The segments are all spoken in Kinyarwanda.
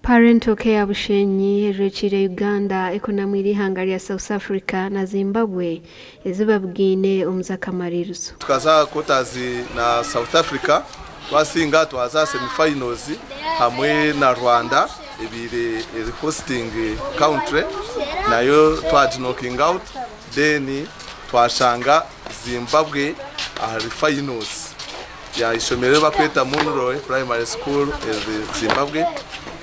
Parental Care Bushenyi rechire Uganda ekonamiri hangari ya South Africa na Zimbabwe ezibabwine omuzakamaririzo tukaza kotazi na South Africa twasinga twaza semifinals hamwe na Rwanda ebire hosting country nayo twaje knocking out then twashanga Zimbabwe ahari finals ya ishomero bakweta Munroe Primary School Zimbabwe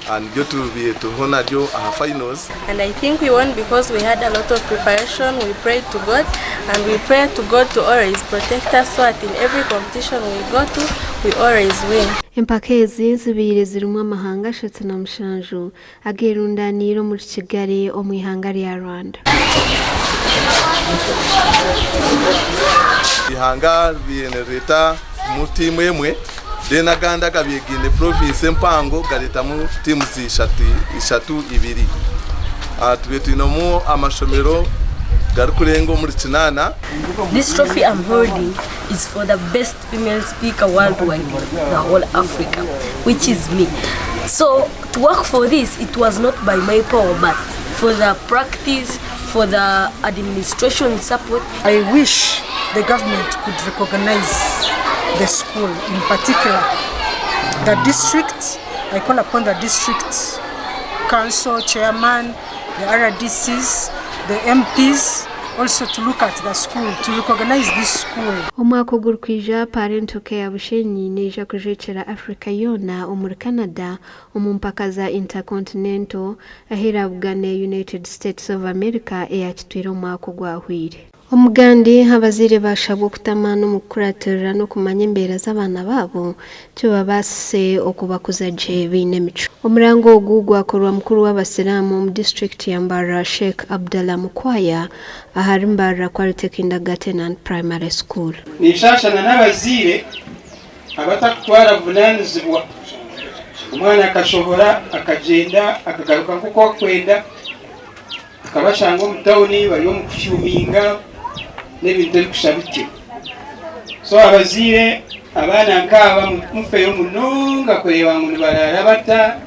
and go to be to honor you finals. And I think we won because we had a lot of preparation. We prayed to God and we pray to God to always protect us so that in every competition we go to we always win. Empakezi zibiri zirumwa amahanga shatse na mushanju agerundaniro muri Kigali omwihanga rya Rwanda. Ihanga biyenereta mutimu emwe dena Uganda kabigine province mpango galeta mu timu ishatu ibiri atubetinomo amashomero garukurengo muri kinana. This trophy I'm holding is for the best female speaker worldwide, the whole Africa, which is me. So to work for this, it was not by my power, but for the practice, for the administration support. I wish the government could recognize the school, in particular the district. I call upon the district council chairman, the RDCs, the MPs also to look at the school, to recognize this school. Omwaka ogurikwija Parental Care Bushenyi neja kujekera Africa yona omuri Canada omumpaka za Intercontinental ahirabugane United States of America eyakitwira omwaka gwahwire. Omugandi abazire bashabwe kutamana omukuratirira no kumanya embera z'abana babo cyo babase okubakuza je binemico. Omurango ogu gwakorwa mukuru w'abasiramu mu district ya Mbarara Sheikh Abdallah Mukwaya ahari Mbarara Quality Kindergarten and Primary School. Nishashana n'abazire abatakutwara bunanizibwa umwana akashobora akagenda akagaruka kuko kwenda akabashanga mu tawuni bari mu kufyuminga n'ibintu bikushabike. So abazire abana nkaba mufeyo munonga kureba ngo barara bata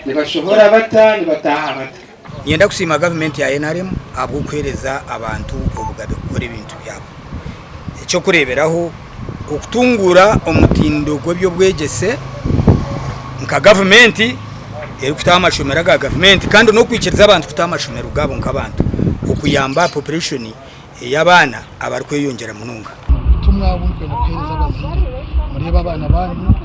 nibashobora bata nibataha bata. Yenda kusima government ya NRM abo kwereza abantu obugabe gukora ibintu byabo. Icyo kureberaho okutungura omutindo gw'Obwegyese nka government eri kutaha amashomero ga government kandi no kwikiriza abantu kutaha amashomero gabo nk'abantu okuyamba population y'abana abari kwiyongera mununga. Tumwabunke no kwereza abazire mureba abana banyu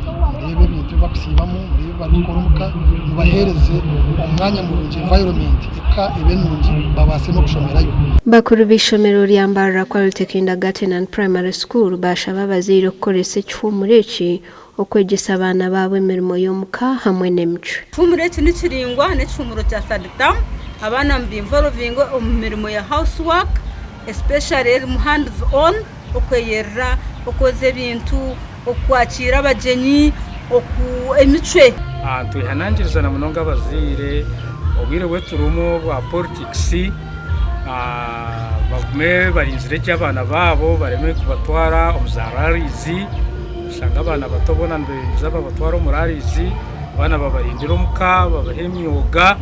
murebe ibintu bakusibamo murebe barukoromuka mubahereze umwanya mu environment eka ebenungi babase no kushomerayo. Bakuru b'ishomero rya Mbarara Quality Kindergarten and Primary School bashaba abazire okukoresa ekifumureki okwegesa abana babo emirimo y'omuka hamwe n'emico. Ifumureki nikiringwa n'ekifumuro kya saditamu abana mbinvolvingo omu mirimo ya housework especially mu hands on okweyerra okoze ebintu okwakira abagenyi oku emitwe. Tuyihanangiriza na munonga abazire obwire bweturumo bwa politics bagume barinzire cy'abana babo bareme kubatwara omuzararizi usanga abana batobona ndeza babatwara omurarizi abana babarindira omuka babahemyoga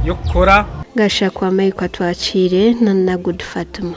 yo gukora. Gasha kwa Mayiko twakire na Good Fatima.